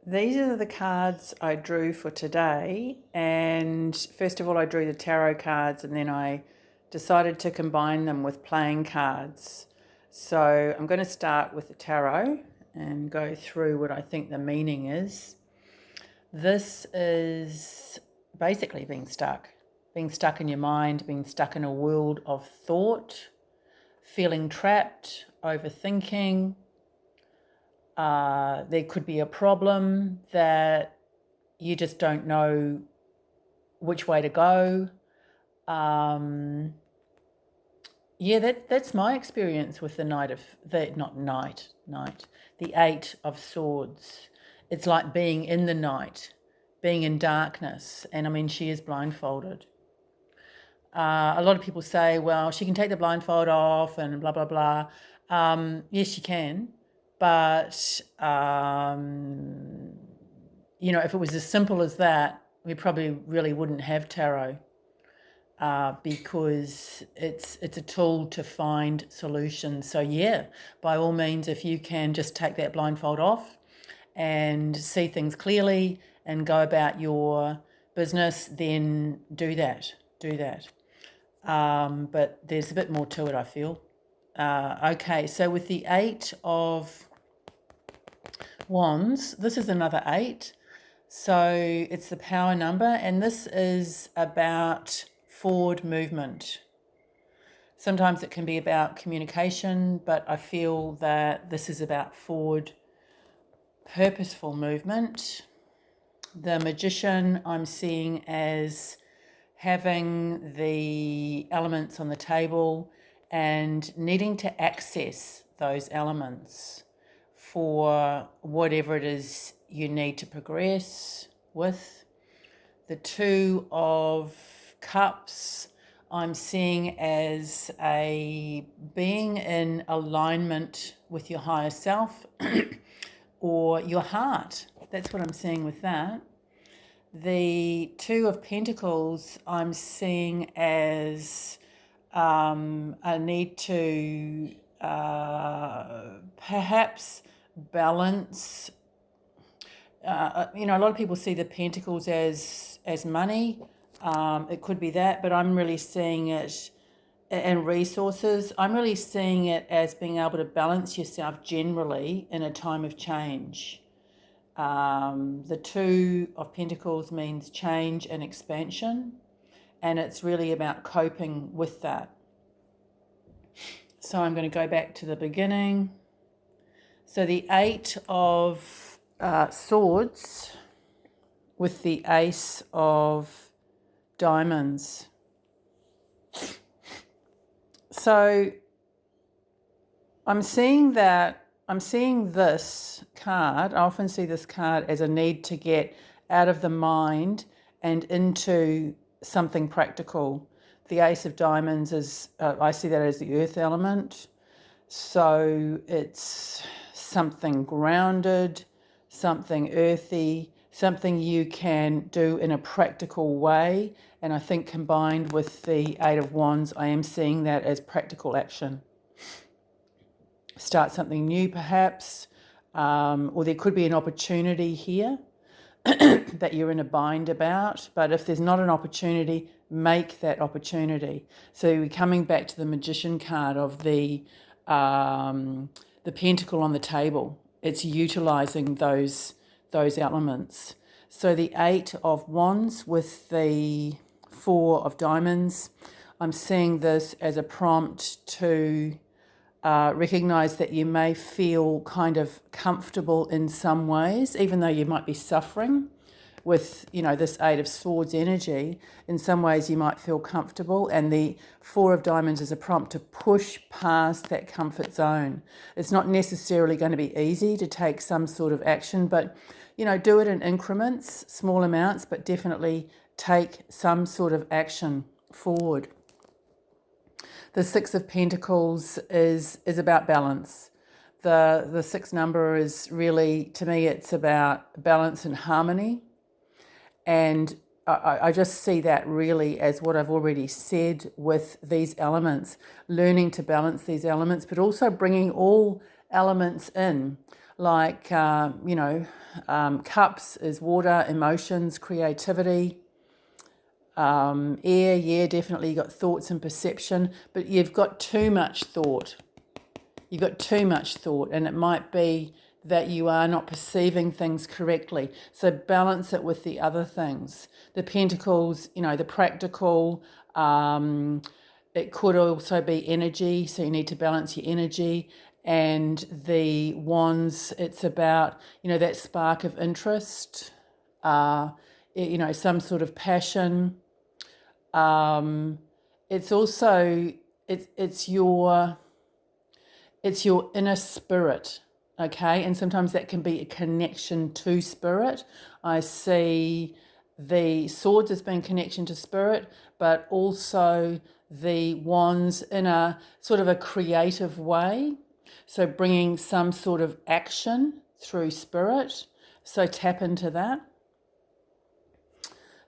These are the cards I drew for today. And first of all, I drew the tarot cards and then I decided to combine them with playing cards. So I'm going to start with the tarot and go through what I think the meaning is. This is basically being stuck in your mind, being stuck in a world of thought, feeling trapped, overthinking. There could be a problem that you just don't know which way to go. That's my experience with the the Eight of Swords. It's like being in the night, being in darkness, and I mean, she is blindfolded. A lot of people say, well, she can take the blindfold off and blah, blah, blah. Yes, she can. But, if it was as simple as that, we probably really wouldn't have tarot because it's a tool to find solutions. So, yeah, by all means, if you can just take that blindfold off and see things clearly and go about your business, then do that. But there's a bit more to it, I feel. Okay, so with the Eight of Wands, this is another 8. So it's the power number, and this is about forward movement. Sometimes it can be about communication, but I feel that this is about forward, purposeful movement. The Magician I'm seeing as having the elements on the table and needing to access those elements for whatever it is you need to progress with. The Two of Cups I'm seeing as a being in alignment with your higher self or your heart. That's what I'm seeing with that. The Two of Pentacles I'm seeing as a need to perhaps balance. A lot of people see the Pentacles as money. It could be that, but I'm really seeing it, and resources. I'm really seeing it as being able to balance yourself generally in a time of change. The Two of Pentacles means change and expansion, and it's really about coping with that. So I'm going to go back to the beginning. So the Eight of Swords with the Ace of Diamonds. So I'm seeing this card. I often see this card as a need to get out of the mind and into something practical. The Ace of Diamonds is, I see that as the earth element. So it's something grounded, something earthy, something you can do in a practical way. And I think combined with the Eight of Wands, I am seeing that as practical action. Start something new perhaps, or there could be an opportunity here that you're in a bind about. But if there's not an opportunity, make that opportunity. So we're coming back to the Magician card of the pentacle on the table. It's utilizing those elements. So the Eight of Wands with the Four of Diamonds, I'm seeing this as a prompt to recognize that you may feel kind of comfortable in some ways, even though you might be suffering with, this Eight of Swords energy. In some ways you might feel comfortable, and the Four of Diamonds is a prompt to push past that comfort zone. It's not necessarily going to be easy to take some sort of action, but, do it in increments, small amounts, but definitely take some sort of action forward. The Six of Pentacles is about balance. The six number is really, to me, it's about balance and harmony. And I just see that really as what I've already said with these elements, learning to balance these elements, but also bringing all elements in. like, cups is water, emotions, creativity. Air, yeah, definitely you got thoughts and perception, but you've got too much thought. You've got too much thought, and it might be that you are not perceiving things correctly. So balance it with the other things. The pentacles, the practical. It could also be energy, so you need to balance your energy. And the wands, it's about, that spark of interest, some sort of passion. It's also, it's your inner spirit, okay? And sometimes that can be a connection to spirit. I see the swords as being connection to spirit, but also the wands in a sort of a creative way. So bringing some sort of action through spirit. So tap into that.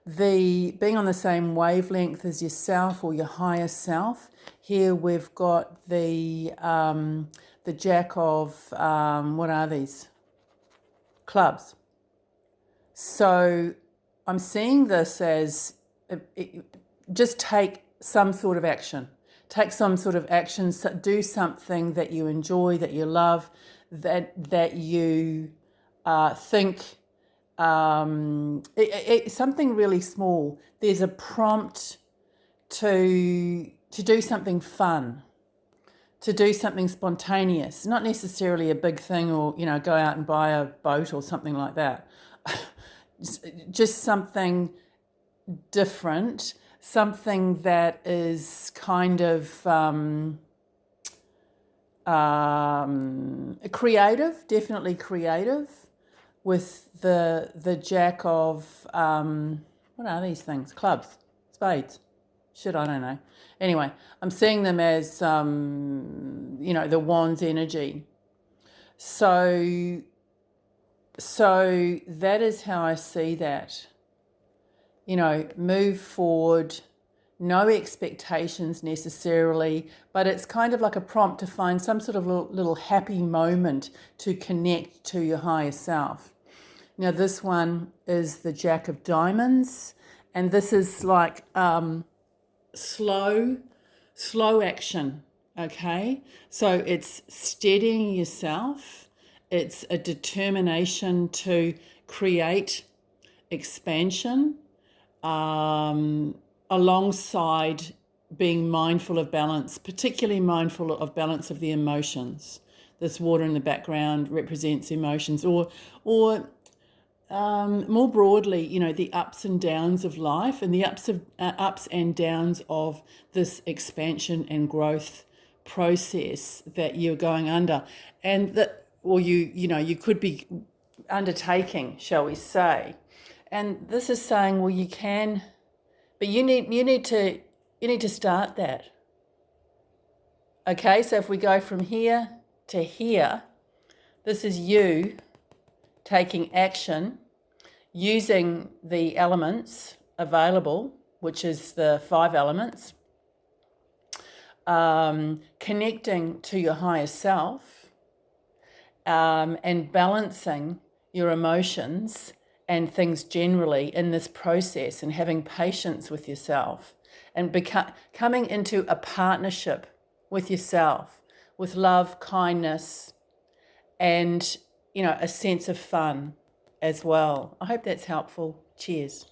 The being on the same wavelength as yourself or your higher self. Here we've got the jack of, what are these? Clubs. So I'm seeing this as just take some sort of action. Take some sort of action, do something that you enjoy, that you love, that you think, something really small. There's a prompt to do something fun, to do something spontaneous, not necessarily a big thing or, go out and buy a boat or something like that. Just something different, something that is kind of creative, definitely creative, with the jack of, what are these things? Clubs, spades. Shit, I don't know. Anyway, I'm seeing them as, the wand's energy. So that is how I see that. Move forward, no expectations necessarily, but it's kind of like a prompt to find some sort of little happy moment to connect to your higher self. Now, this one is the Jack of Diamonds, and this is like slow action, okay? So it's steadying yourself. It's a determination to create expansion, alongside being mindful of balance, particularly mindful of balance of the emotions. This water in the background represents emotions, or more broadly, the ups and downs of life, and the ups and downs of this expansion and growth process that you're going under, and that, or you could be undertaking, shall we say. And this is saying, well, you can, but you need to start that. Okay, so if we go from here to here, this is you taking action, using the elements available, which is the 5 elements, connecting to your higher self, and balancing your emotions and things generally in this process, and having patience with yourself, and coming into a partnership with yourself, with love, kindness, and a sense of fun as well. I hope that's helpful. Cheers.